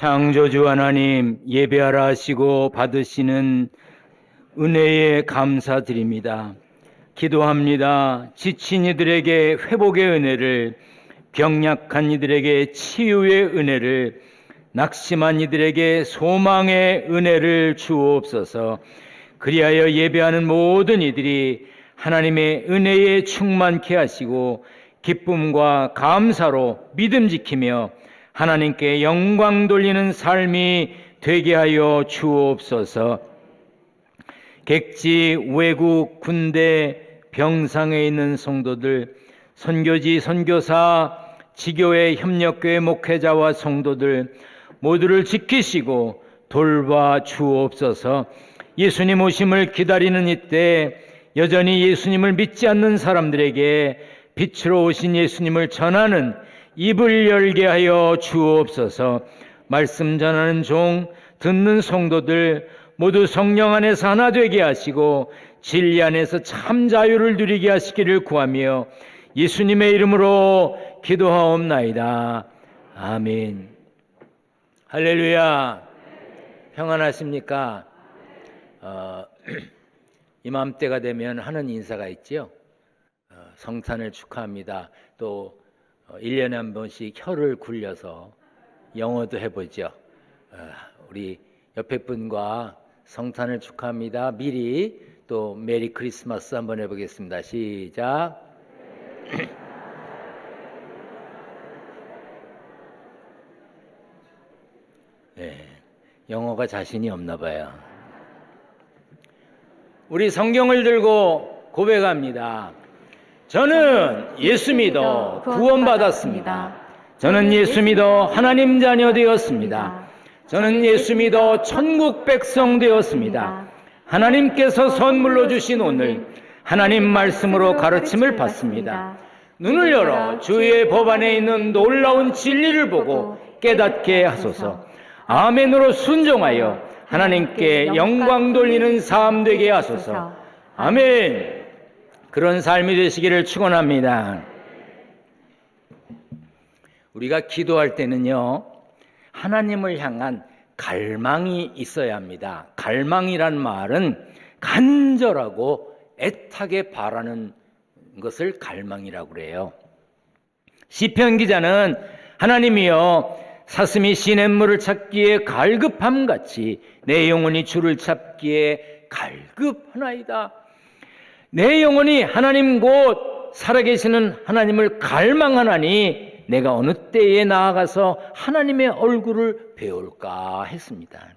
창조주 하나님, 예배하라 하시고 받으시는 은혜에 감사드립니다. 기도합니다. 지친 이들에게 회복의 은혜를, 병약한 이들에게 치유의 은혜를, 낙심한 이들에게 소망의 은혜를 주옵소서. 그리하여 예배하는 모든 이들이 하나님의 은혜에 충만케 하시고 기쁨과 감사로 믿음 지키며 하나님께 영광 돌리는 삶이 되게 하여 주옵소서. 객지, 외국, 군대, 병상에 있는 성도들, 선교지, 선교사, 지교회, 협력교회 목회자와 성도들 모두를 지키시고 돌봐 주옵소서. 예수님 오심을 기다리는 이때 여전히 예수님을 믿지 않는 사람들에게 빛으로 오신 예수님을 전하는 입을 열게 하여 주옵소서. 말씀 전하는 종, 듣는 성도들 모두 성령 안에서 하나 되게 하시고 진리 안에서 참 자유를 누리게 하시기를 구하며 예수님의 이름으로 기도하옵나이다. 아멘. 할렐루야. 평안하십니까? 이맘때가 되면 하는 인사가 있죠. 성탄을 축하합니다. 또 1년에 한 번씩 혀를 굴려서 영어도 해보죠. 우리 옆에 분과 성탄을 축하합니다. 미리 또 메리 크리스마스 한번 해보겠습니다. 시작. 네, 영어가 자신이 없나 봐요. 우리 성경을 들고 고백합니다. 저는 예수 믿어 구원받았습니다. 저는 예수 믿어 하나님 자녀 되었습니다. 저는 예수 믿어 천국 백성 되었습니다. 하나님께서 선물로 주신 오늘 하나님 말씀으로 가르침을 받습니다. 눈을 열어 주의 법 안에 있는 놀라운 진리를 보고 깨닫게 하소서. 아멘으로 순종하여 하나님께 영광 돌리는 삶 되게 하소서. 아멘. 그런 삶이 되시기를 축원합니다. 우리가 기도할 때는요, 하나님을 향한 갈망이 있어야 합니다. 갈망이란 말은 간절하고 애타게 바라는 것을 갈망이라고 그래요. 시편 기자는 하나님이여 사슴이 시냇물을 찾기에 갈급함같이 내 영혼이 주를 찾기에 갈급하나이다. 내 영혼이 하나님 곧 살아계시는 하나님을 갈망하나니 내가 어느 때에 나아가서 하나님의 얼굴을 배울까 했습니다.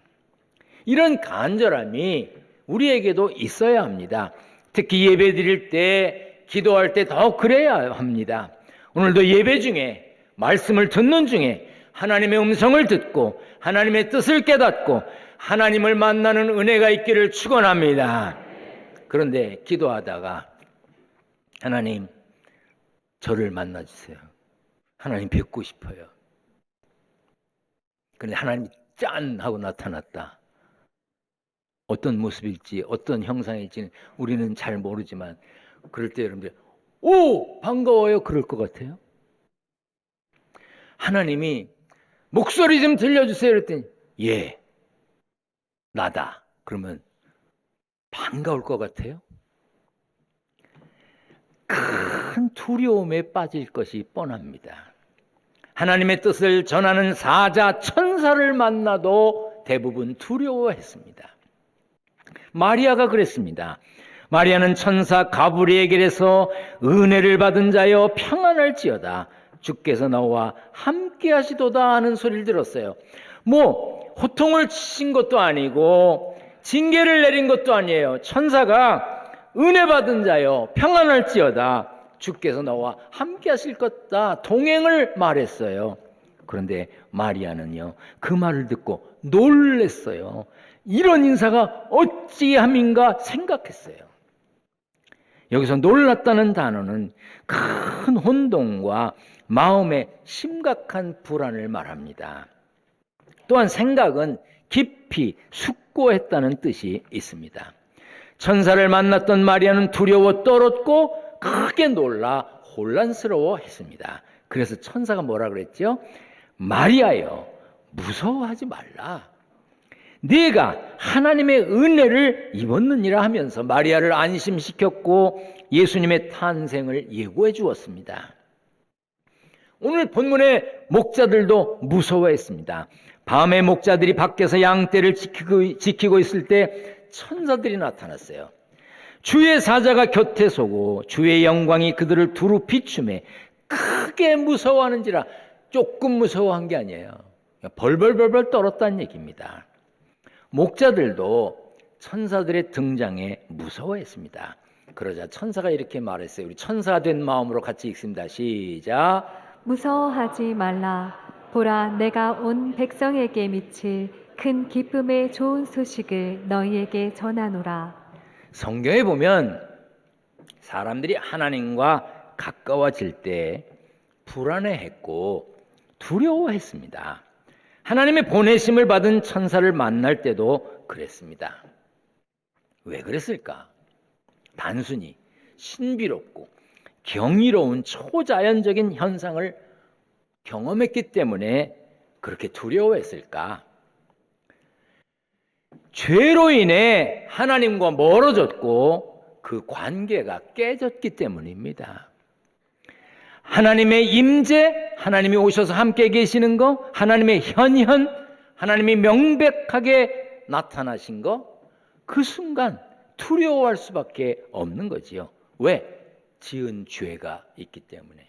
이런 간절함이 우리에게도 있어야 합니다. 특히 예배 드릴 때, 기도할 때 더 그래야 합니다. 오늘도 예배 중에, 말씀을 듣는 중에 하나님의 음성을 듣고 하나님의 뜻을 깨닫고 하나님을 만나는 은혜가 있기를 축원합니다. 그런데 기도하다가 하나님, 저를 만나주세요. 하나님 뵙고 싶어요. 그런데 하나님이 짠 하고 나타났다. 어떤 모습일지 어떤 형상일지는 우리는 잘 모르지만 그럴 때 여러분들 오 반가워요 그럴 것 같아요. 하나님이 목소리 좀 들려주세요 그랬더니 예 나다 그러면 반가울 것 같아요. 큰 두려움에 빠질 것이 뻔합니다. 하나님의 뜻을 전하는 사자 천사를 만나도 대부분 두려워했습니다. 마리아가 그랬습니다. 마리아는 천사 가브리엘에게서 은혜를 받은 자여 평안할지어다 주께서 나와 함께 하시도다 하는 소리를 들었어요. 호통을 치신 것도 아니고 징계를 내린 것도 아니에요. 천사가 은혜 받은 자여 평안할지어다 주께서 나와 함께 하실 것다 동행을 말했어요. 그런데 마리아는요 그 말을 듣고 놀랬어요. 이런 인사가 어찌함인가 생각했어요. 여기서 놀랐다는 단어는 큰 혼동과 마음의 심각한 불안을 말합니다. 또한 생각은 깊이 숙고했다는 뜻이 있습니다. 천사를 만났던 마리아는 두려워 떨었고 크게 놀라 혼란스러워 했습니다. 그래서 천사가 뭐라 그랬죠? 마리아여 무서워하지 말라. 네가 하나님의 은혜를 입었느니라 하면서 마리아를 안심시켰고 예수님의 탄생을 예고해 주었습니다. 오늘 본문의 목자들도 무서워했습니다. 밤에 목자들이 밖에서 양떼를 지키고 있을 때 천사들이 나타났어요. 주의 사자가 곁에 서고 주의 영광이 그들을 두루 비추매 크게 무서워하는지라. 조금 무서워한 게 아니에요. 벌벌벌벌 떨었다는 얘기입니다. 목자들도 천사들의 등장에 무서워했습니다. 그러자 천사가 이렇게 말했어요. 우리 천사 된 마음으로 같이 읽습니다. 시작. 무서워하지 말라. 보라, 내가 온 백성에게 미칠 큰 기쁨의 좋은 소식을 너희에게 전하노라. 성경에 보면 사람들이 하나님과 가까워질 때 불안해했고 두려워했습니다. 하나님의 보내심을 받은 천사를 만날 때도 그랬습니다. 왜 그랬을까? 단순히 신비롭고 경이로운 초자연적인 현상을 경험했기 때문에 그렇게 두려워했을까? 죄로 인해 하나님과 멀어졌고 그 관계가 깨졌기 때문입니다. 하나님의 임재, 하나님이 오셔서 함께 계시는 거, 하나님의 현현, 하나님이 명백하게 나타나신 거, 그 순간 두려워할 수밖에 없는 거지요. 왜? 지은 죄가 있기 때문에.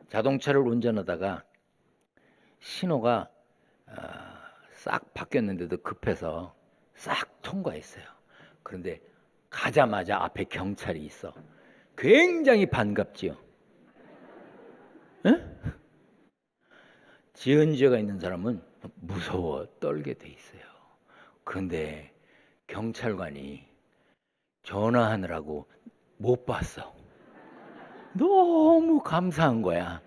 자동차를 운전하다가 신호가 싹 바뀌었는데도 급해서 싹 통과했어요. 그런데 가자마자 앞에 경찰이 있어. 굉장히 반갑지요. 에? 지은 죄가 있는 사람은 무서워 떨게 돼 있어요. 그런데 경찰관이 전화하느라고 못 봤어. 너무 감사한 거야.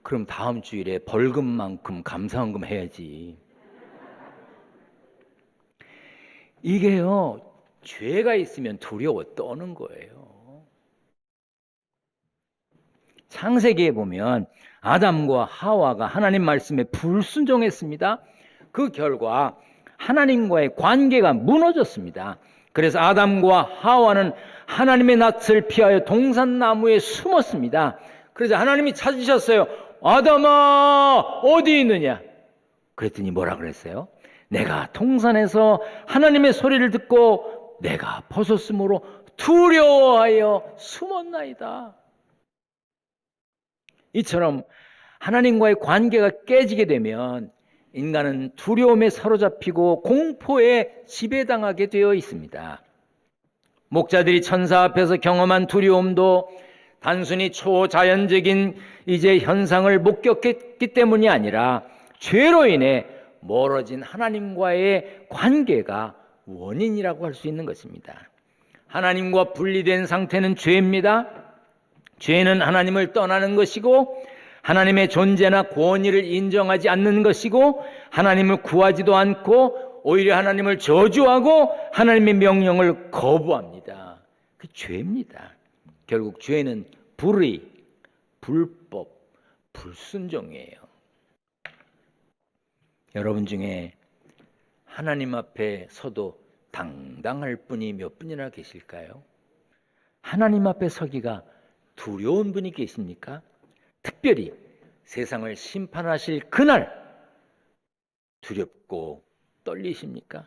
그럼 다음 주일에 벌금만큼 감사헌금 해야지. 이게요, 죄가 있으면 두려워 떠는 거예요. 창세기에 보면 아담과 하와가 하나님 말씀에 불순종했습니다. 그 결과 하나님과의 관계가 무너졌습니다. 그래서 아담과 하와는 하나님의 낯을 피하여 동산나무에 숨었습니다. 그래서 하나님이 찾으셨어요. 아담아, 어디 있느냐? 그랬더니 뭐라 그랬어요? 내가 동산에서 하나님의 소리를 듣고 내가 벗었으므로 두려워하여 숨었나이다. 이처럼 하나님과의 관계가 깨지게 되면 인간은 두려움에 사로잡히고 공포에 지배당하게 되어 있습니다. 목자들이 천사 앞에서 경험한 두려움도 단순히 초자연적인 이제 현상을 목격했기 때문이 아니라 죄로 인해 멀어진 하나님과의 관계가 원인이라고 할 수 있는 것입니다. 하나님과 분리된 상태는 죄입니다. 죄는 하나님을 떠나는 것이고 하나님의 존재나 권위를 인정하지 않는 것이고 하나님을 구하지도 않고 오히려 하나님을 저주하고 하나님의 명령을 거부합니다. 그 죄입니다. 결국 죄는 불의, 불법, 불순종이에요. 여러분 중에 하나님 앞에 서도 당당할 분이 몇 분이나 계실까요? 하나님 앞에 서기가 두려운 분이 계십니까? 특별히 세상을 심판하실 그날 두렵고 떨리십니까?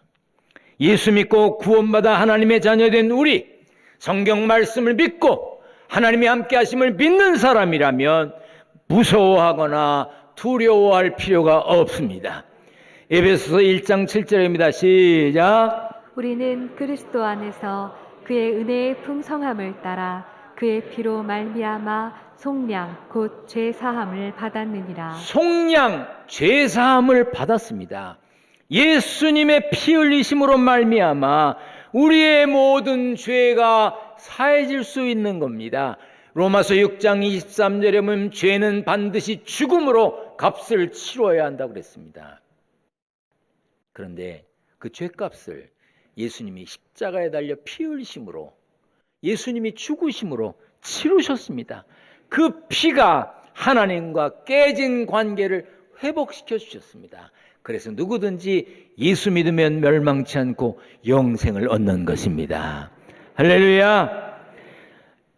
예수 믿고 구원받아 하나님의 자녀된 우리, 성경 말씀을 믿고 하나님이 함께 하심을 믿는 사람이라면 무서워하거나 두려워할 필요가 없습니다. 에베소서 1장 7절입니다. 시작. 우리는 그리스도 안에서 그의 은혜의 풍성함을 따라 그의 피로 말미암아 속량 곧 죄사함을 받았느니라. 속량, 죄사함을 받았습니다. 예수님의 피 흘리심으로 말미암아 우리의 모든 죄가 사해질 수 있는 겁니다. 로마서 6장 23절에 보면 죄는 반드시 죽음으로 값을 치러야 한다고 그랬습니다. 그런데 그 죄값을 예수님이 십자가에 달려 피 흘리심으로, 예수님이 죽으심으로 치르셨습니다. 그 피가 하나님과 깨진 관계를 회복시켜 주셨습니다. 그래서 누구든지 예수 믿으면 멸망치 않고 영생을 얻는 것입니다. 할렐루야.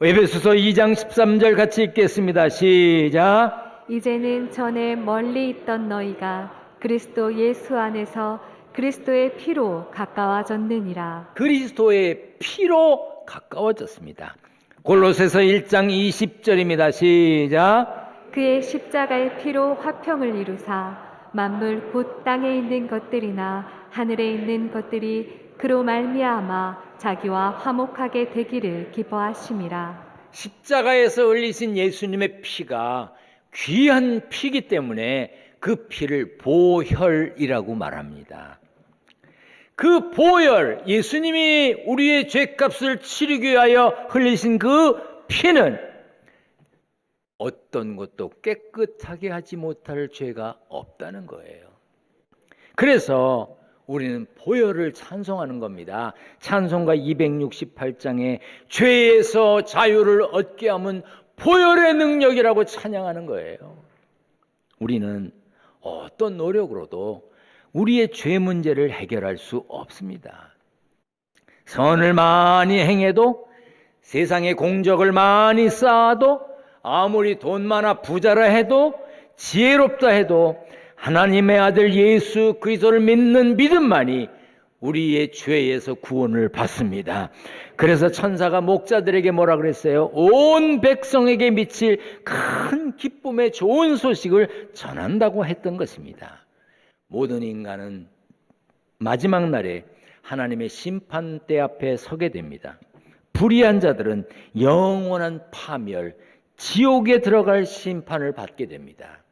에베소서 2장 13절 같이 읽겠습니다. 시작. 이제는 전에 멀리 있던 너희가 그리스도 예수 안에서 그리스도의 피로 가까워졌느니라. 그리스도의 피로 가까워졌습니다. 골로새서 1장 20절입니다. 시작. 그의 십자가의 피로 화평을 이루사 만물 곧 땅에 있는 것들이나 하늘에 있는 것들이 그로 말미암아 자기와 화목하게 되기를 기뻐하심이라. 십자가에서 흘리신 예수님의 피가 귀한 피기 때문에 그 피를 보혈이라고 말합니다. 그 보혈, 예수님이 우리의 죄값을 치르기 위하여 흘리신 그 피는 어떤 것도 깨끗하게 하지 못할 죄가 없다는 거예요. 그래서 우리는 보혈을 찬송하는 겁니다. 찬송가 268장에 죄에서 자유를 얻게 함은 보혈의 능력이라고 찬양하는 거예요. 우리는 어떤 노력으로도 우리의 죄 문제를 해결할 수 없습니다. 선을 많이 행해도, 세상의 공적을 많이 쌓아도, 아무리 돈 많아 부자라 해도, 지혜롭다 해도 하나님의 아들 예수 그리스도를 믿는 믿음만이 우리의 죄에서 구원을 받습니다. 그래서 천사가 목자들에게 뭐라 그랬어요? 온 백성에게 미칠 큰 기쁨의 좋은 소식을 전한다고 했던 것입니다. 모든 인간은 마지막 날에 하나님의 심판대 앞에 서게 됩니다. 불의한 자들은 영원한 파멸, 지옥에 들어갈 심판을 받게 됩니다.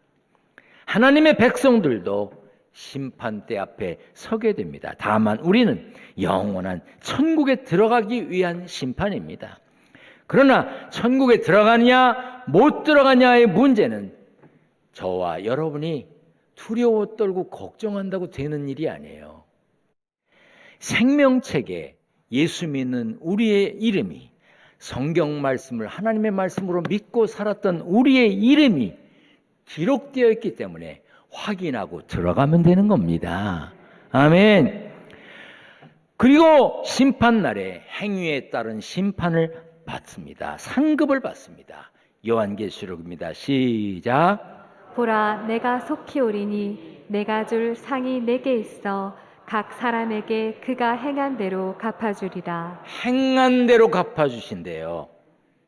하나님의 백성들도 심판대 앞에 서게 됩니다. 다만 우리는 영원한 천국에 들어가기 위한 심판입니다. 그러나 천국에 들어가냐 못 들어가냐의 문제는 저와 여러분이 두려워 떨고 걱정한다고 되는 일이 아니에요. 생명책에 예수 믿는 우리의 이름이, 성경 말씀을 하나님의 말씀으로 믿고 살았던 우리의 이름이 기록되어 있기 때문에 확인하고 들어가면 되는 겁니다. 아멘. 그리고 심판날에 행위에 따른 심판을 받습니다. 상급을 받습니다. 요한계시록입니다. 시작. 보라, 내가 속히 오리니 내가 줄 상이 내게 있어 각 사람에게 그가 행한 대로 갚아주리라. 행한 대로 갚아주신대요.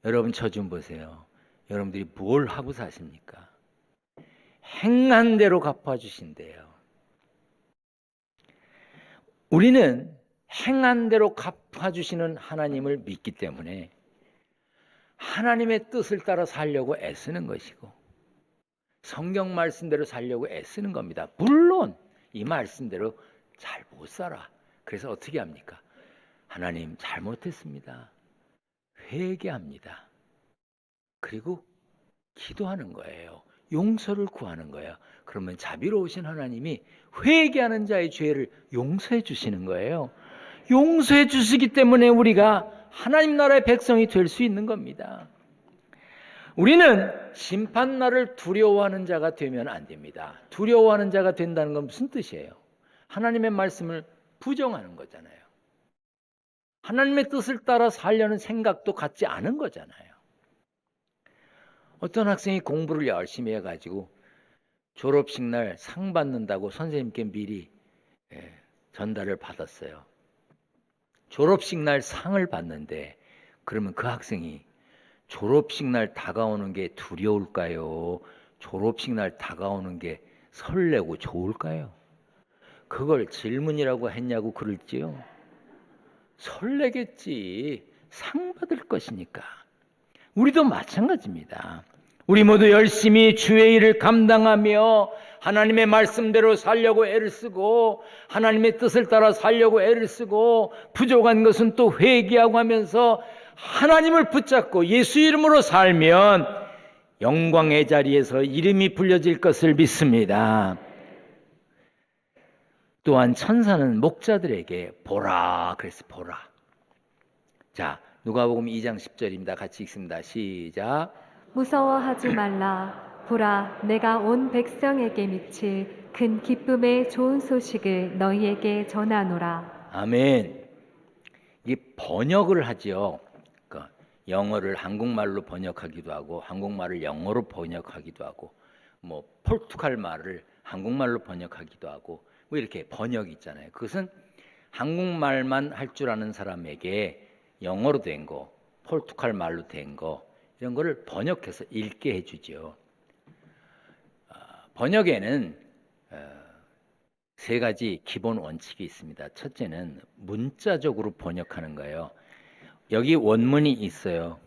여러분 저 좀 보세요. 여러분들이 뭘 하고 사십니까? 행한 대로 갚아주신대요. 우리는 행한 대로 갚아주시는 하나님을 믿기 때문에 하나님의 뜻을 따라 살려고 애쓰는 것이고 성경 말씀대로 살려고 애쓰는 겁니다. 물론 이 말씀대로 잘 못 살아. 그래서 어떻게 합니까? 하나님 잘못했습니다. 회개합니다. 그리고 기도하는 거예요. 용서를 구하는 거예요. 그러면 자비로우신 하나님이 회개하는 자의 죄를 용서해 주시는 거예요. 용서해 주시기 때문에 우리가 하나님 나라의 백성이 될 수 있는 겁니다. 우리는 심판날을 두려워하는 자가 되면 안 됩니다. 두려워하는 자가 된다는 건 무슨 뜻이에요? 하나님의 말씀을 부정하는 거잖아요. 하나님의 뜻을 따라 살려는 생각도 갖지 않은 거잖아요. 어떤 학생이 공부를 열심히 해가지고 졸업식 날 상 받는다고 선생님께 미리 전달을 받았어요. 졸업식 날 상을 받는데 그러면 그 학생이 졸업식 날 다가오는 게 두려울까요? 졸업식 날 다가오는 게 설레고 좋을까요? 그걸 질문이라고 했냐고 그럴지요? 설레겠지. 상 받을 것이니까. 우리도 마찬가지입니다. 우리 모두 열심히 주의 일을 감당하며 하나님의 말씀대로 살려고 애를 쓰고 하나님의 뜻을 따라 살려고 애를 쓰고 부족한 것은 또 회개하고 하면서 하나님을 붙잡고 예수 이름으로 살면 영광의 자리에서 이름이 불려질 것을 믿습니다. 또한 천사는 목자들에게 보라 그래서 보라. 자, 누가복음 2장 10절입니다. 같이 읽습니다. 시작. 무서워하지 말라. 보라, 내가 온 백성에게 미칠 큰 기쁨의 좋은 소식을 너희에게 전하노라. 아멘. 이 번역을 하지요. 그러니까 영어를 한국말로 번역하기도 하고 한국말을 영어로 번역하기도 하고 뭐 포르투갈 말을 한국말로 번역하기도 하고 뭐 이렇게 번역이 있잖아요. 그것은 한국말만 할 줄 아는 사람에게 영어로 된 거, 포르투갈 말로 된 거 이런 거를 번역해서 읽게 해주죠. 번역에는 세 가지 기본 원칙이 있습니다. 첫째는 문자적으로 번역하는 거예요. 여기 원문이 있어요.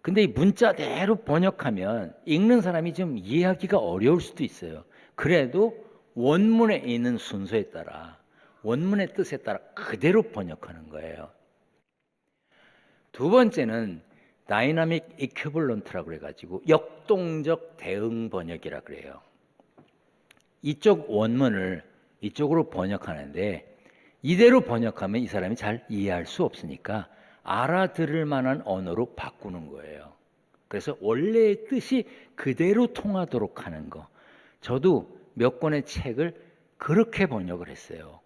근데 이 문자대로 번역하면 읽는 사람이 좀 이해하기가 어려울 수도 있어요. 그래도 원문에 있는 순서에 따라 원문의 뜻에 따라 그대로 번역하는 거예요. 두 번째는 다이나믹 이퀴벌런트라고 그래가지고 역동적 대응 번역이라 그래요. 이쪽 원문을 이쪽으로 번역하는데 이대로 번역하면 이 사람이 잘 이해할 수 없으니까 알아들을 만한 언어로 바꾸는 거예요. 그래서 원래의 뜻이 그대로 통하도록 하는 거. 저도 몇 권의 책을 그렇게 번역을 했어요.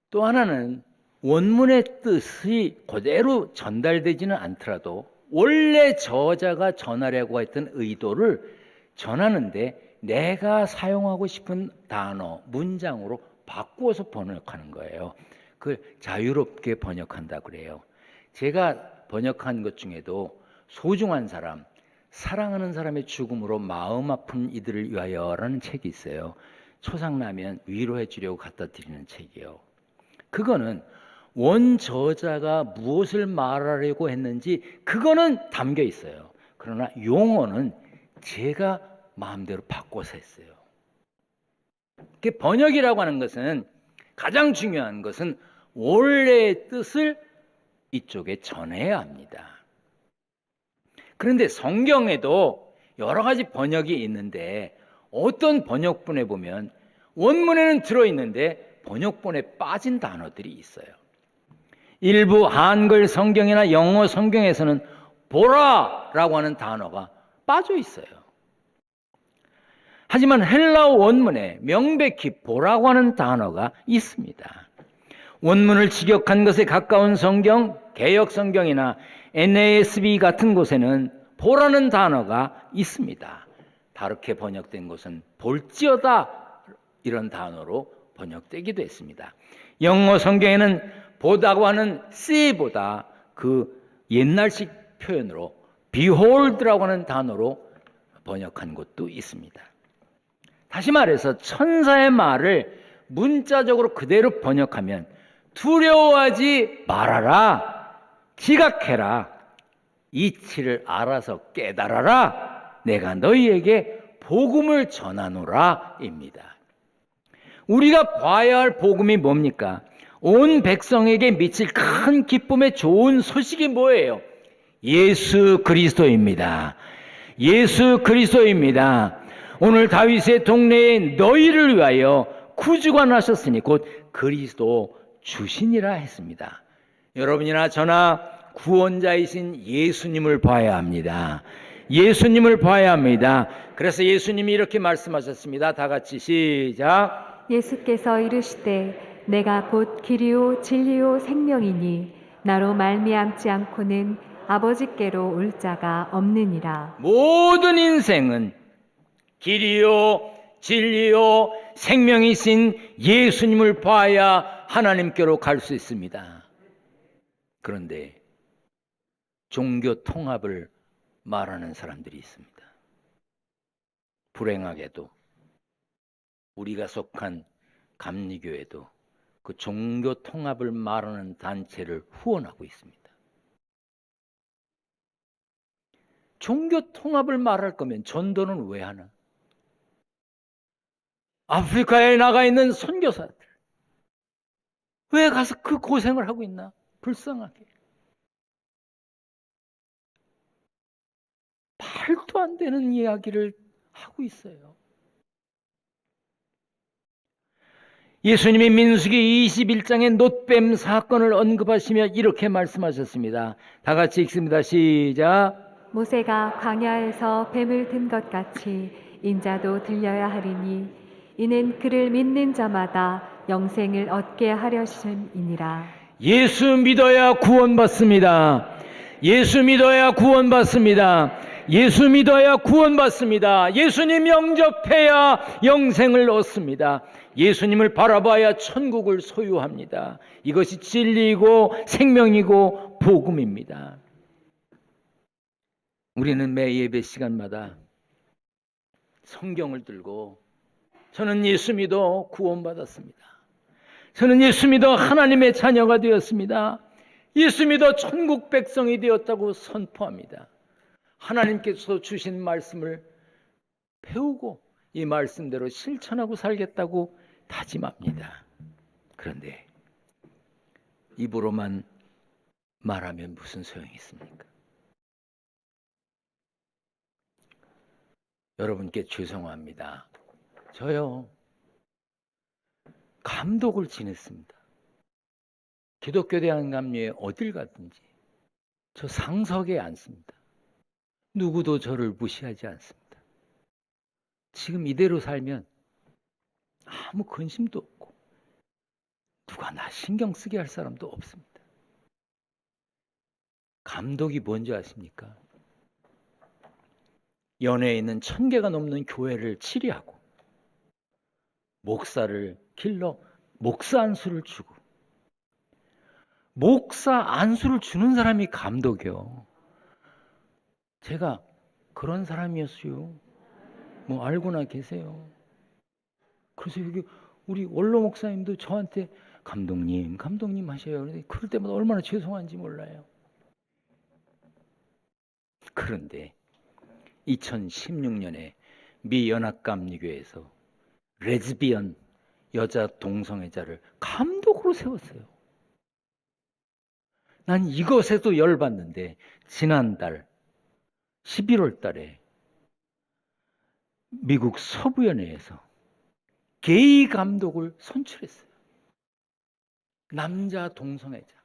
또 하나는 원문의 뜻이 그대로 전달되지는 않더라도 원래 저자가 전하려고 했던 의도를 전하는데 내가 사용하고 싶은 단어, 문장으로 바꾸어서 번역하는 거예요. 그걸 자유롭게 번역한다 그래요. 제가 번역한 것 중에도 소중한 사람, 사랑하는 사람의 죽음으로 마음 아픈 이들을 위하여라는 책이 있어요. 초상나면 위로해 주려고 갖다 드리는 책이에요. 그거는 원 저자가 무엇을 말하려고 했는지 그거는 담겨 있어요. 그러나 용어는 제가 마음대로 바꿔서 했어요. 번역이라고 하는 것은 가장 중요한 것은 원래의 뜻을 이쪽에 전해야 합니다. 그런데 성경에도 여러 가지 번역이 있는데 어떤 번역본에 보면 원문에는 들어있는데 번역본에 빠진 단어들이 있어요. 일부 한글 성경이나 영어 성경에서는 보라라고 하는 단어가 빠져 있어요. 하지만 헬라어 원문에 명백히 보라고 하는 단어가 있습니다. 원문을 직역한 것에 가까운 성경, 개역 성경이나 NASB 같은 곳에는 보라는 단어가 있습니다. 다르게 번역된 것은 볼지어다 이런 단어로 번역되기도 했습니다. 영어 성경에는 보다고 하는 see보다 그 옛날식 표현으로 behold라고 하는 단어로 번역한 것도 있습니다. 다시 말해서 천사의 말을 문자적으로 그대로 번역하면 두려워하지 말아라, 지각해라, 이치를 알아서 깨달아라, 내가 너희에게 복음을 전하노라 입니다. 우리가 봐야 할 복음이 뭡니까? 온 백성에게 미칠 큰 기쁨의 좋은 소식이 뭐예요? 예수 그리스도입니다. 예수 그리스도입니다. 오늘 다윗의 동네에 너희를 위하여 구주가 나셨으니 곧 그리스도 주시니라 했습니다. 여러분이나 저나 구원자이신 예수님을 봐야 합니다. 예수님을 봐야 합니다. 그래서 예수님이 이렇게 말씀하셨습니다. 다 같이 시작. 예수께서 이르시되 내가 곧 길이요 진리요 생명이니 나로 말미암지 않고는 아버지께로 올 자가 없느니라. 모든 인생은 길이요 진리요 생명이신 예수님을 봐야 하나님께로 갈 수 있습니다. 그런데 종교 통합을 말하는 사람들이 있습니다. 불행하게도 우리가 속한 감리교회도 그 종교 통합을 말하는 단체를 후원하고 있습니다. 종교 통합을 말할 거면 전도는 왜 하나? 아프리카에 나가 있는 선교사들 왜 가서 그 고생을 하고 있나? 불쌍하게. 말도 안 되는 이야기를 하고 있어요. 예수님이 민수기 21장의 놋뱀 사건을 언급하시며 이렇게 말씀하셨습니다. 다 같이 읽습니다. 시작. 모세가 광야에서 뱀을 든 것 같이 인자도 들려야 하리니 이는 그를 믿는 자마다 영생을 얻게 하려심이니라. 예수 믿어야 구원받습니다. 예수 믿어야 구원받습니다. 예수 믿어야 구원받습니다. 예수님 영접해야 영생을 얻습니다. 예수님을 바라봐야 천국을 소유합니다. 이것이 진리이고 생명이고 복음입니다. 우리는 매 예배 시간마다 성경을 들고 저는 예수 믿어 구원받았습니다. 저는 예수 믿어 하나님의 자녀가 되었습니다. 예수 믿어 천국 백성이 되었다고 선포합니다. 하나님께서 주신 말씀을 배우고 이 말씀대로 실천하고 살겠다고 다짐합니다. 그런데 입으로만 말하면 무슨 소용이 있습니까? 여러분께 죄송합니다. 저요, 감독을 지냈습니다. 기독교 대한감리에 어딜 갔든지 저 상석에 앉습니다. 누구도 저를 무시하지 않습니다. 지금 이대로 살면 아무 근심도 없고 누가 나 신경 쓰게 할 사람도 없습니다. 감독이 뭔지 아십니까? 연해에 있는 1000개가 넘는 교회를 치리하고 목사를 길러 목사 안수를 주고 목사 안수를 주는 사람이 감독이요. 제가 그런 사람이었어요. 뭐 알고나 계세요. 그래서 여기 우리 원로 목사님도 저한테 감독님 하셔요. 그럴 때마다 얼마나 죄송한지 몰라요. 그런데 2016년에 미 연합감리교회에서 레즈비언 여자 동성애자를 감독으로 세웠어요. 난 이것에도 열받는데 지난달 11월 달에 미국 서부연회에서 게이 감독을 선출했어요. 남자 동성애자.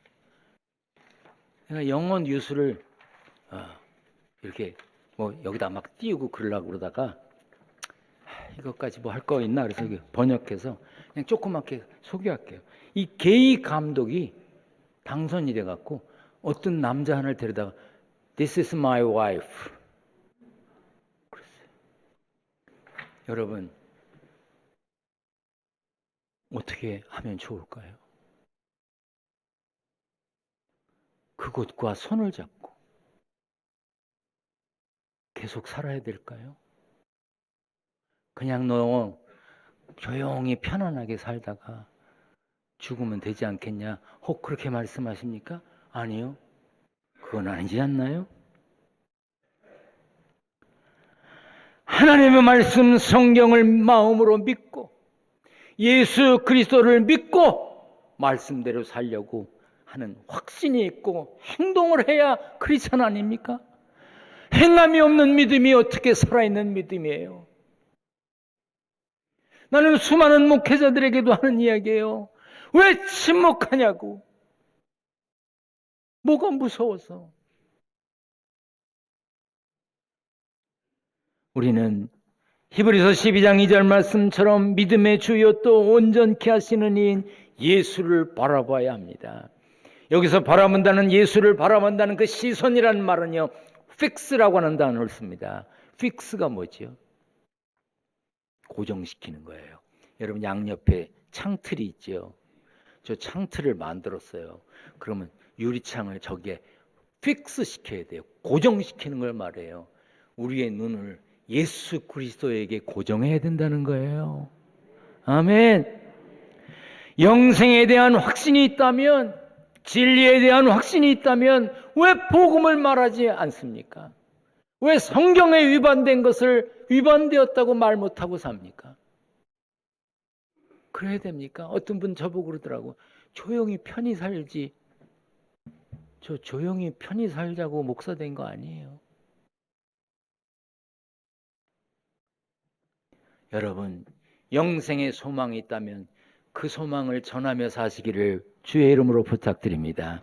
내가 영어 뉴스를 이렇게 뭐 여기다 막 띄우고 그러려고 그러다가 이것까지 뭐 할 거 있나 그래서 번역해서 그냥 조그맣게 소개할게요. 이 게이 감독이 당선이 돼갖고 어떤 남자 하나를 데려다가 This is my wife. 그랬어요. 여러분 어떻게 하면 좋을까요? 그곳과 손을 잡고 계속 살아야 될까요? 그냥 너 조용히 편안하게 살다가 죽으면 되지 않겠냐? 혹 그렇게 말씀하십니까? 아니요. 그건 아니지 않나요? 하나님의 말씀 성경을 마음으로 믿고 예수 그리스도를 믿고 말씀대로 살려고 하는 확신이 있고 행동을 해야 크리스찬 아닙니까? 행함이 없는 믿음이 어떻게 살아있는 믿음이에요? 나는 수많은 목회자들에게도 하는 이야기예요. 왜 침묵하냐고. 뭐가 무서워서. 우리는 히브리서 12장 2절 말씀처럼 믿음의 주요 또 온전케 하시는 이인 예수를 바라봐야 합니다. 여기서 바라본다는 예수를 바라본다는 그 시선이라는 말은요. 픽스라고 하는 단어를 씁니다. 픽스가 뭐죠? 고정시키는 거예요. 여러분 양옆에 창틀이 있죠. 저 창틀을 만들었어요. 그러면 유리창을 저기에 픽스 시켜야 돼요. 고정시키는 걸 말해요. 우리의 눈을 예수 그리스도에게 고정해야 된다는 거예요. 아멘. 영생에 대한 확신이 있다면, 진리에 대한 확신이 있다면 왜 복음을 말하지 않습니까? 왜 성경에 위반된 것을 위반되었다고 말 못하고 삽니까? 그래야 됩니까? 어떤 분 저보고 그러더라고. 조용히 편히 살지. 저 조용히 편히 살자고 목사 된 거 아니에요. 여러분, 영생의 소망이 있다면 그 소망을 전하며 사시기를 주의 이름으로 부탁드립니다.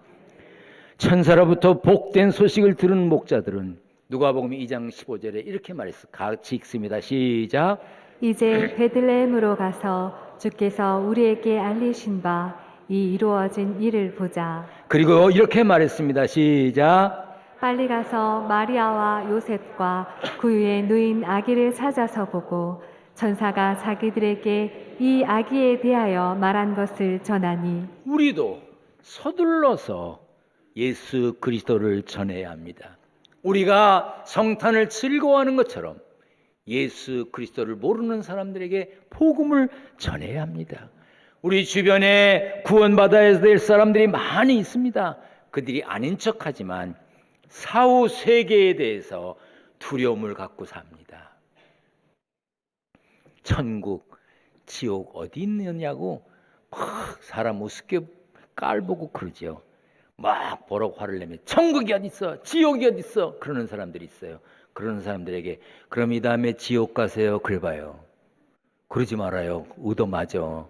천사로부터 복된 소식을 들은 목자들은 누가복음 2장 15절에 이렇게 말했어. 같이 읽습니다. 시작. 이제 베들레헴으로 가서 주께서 우리에게 알리신 바 이 이루어진 일을 보자. 그리고 이렇게 말했습니다. 시작. 빨리 가서 마리아와 요셉과 구유의 누인 아기를 찾아서 보고 천사가 자기들에게 이 아기에 대하여 말한 것을 전하니 우리도 서둘러서 예수 그리스도를 전해야 합니다. 우리가 성탄을 즐거워하는 것처럼 예수 그리스도를 모르는 사람들에게 복음을 전해야 합니다. 우리 주변에 구원받아야 될 사람들이 많이 있습니다. 그들이 아닌 척하지만 사후 세계에 대해서 두려움을 갖고 삽니다. 천국, 지옥 어디 있느냐고 막 사람 우습게 깔보고 그러죠. 막 보라고 화를 내면 천국이 어디 있어? 지옥이 어디 있어? 그러는 사람들이 있어요. 그러는 사람들에게 그럼 이 다음에 지옥 가세요. 그래봐요. 그러지 말아요. 의도 맞아.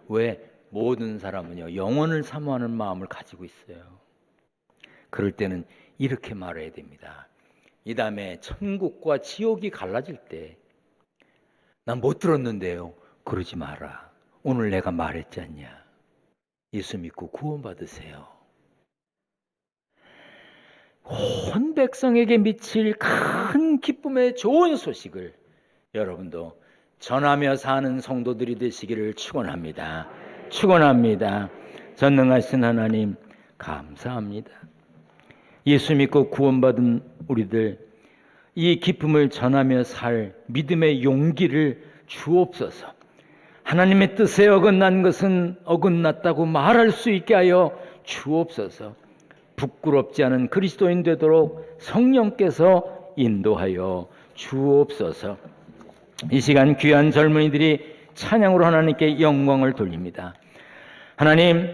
왜? 모든 사람은요 영원을 사모하는 마음을 가지고 있어요. 그럴 때는 이렇게 말해야 됩니다. 이 다음에 천국과 지옥이 갈라질 때 난 못 들었는데요. 그러지 마라. 오늘 내가 말했지 않냐. 예수 믿고 구원받으세요. 온 백성에게 미칠 큰 기쁨의 좋은 소식을 여러분도 전하며 사는 성도들이 되시기를 축원합니다. 축원합니다. 전능하신 하나님 감사합니다. 예수 믿고 구원받은 우리들 이 기쁨을 전하며 살 믿음의 용기를 주옵소서. 하나님의 뜻에 어긋난 것은 어긋났다고 말할 수 있게 하여 주옵소서. 부끄럽지 않은 그리스도인 되도록 성령께서 인도하여 주옵소서. 이 시간 귀한 젊은이들이 찬양으로 하나님께 영광을 돌립니다. 하나님,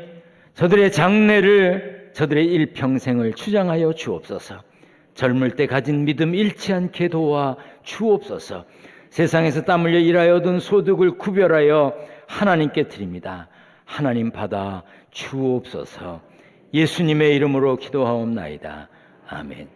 저들의 장래를, 저들의 일평생을 주장하여 주옵소서. 젊을 때 가진 믿음 잃지 않게 도와 주옵소서. 세상에서 땀 흘려 일하여 얻은 소득을 구별하여 하나님께 드립니다. 하나님 받아 주옵소서. 예수님의 이름으로 기도하옵나이다. 아멘.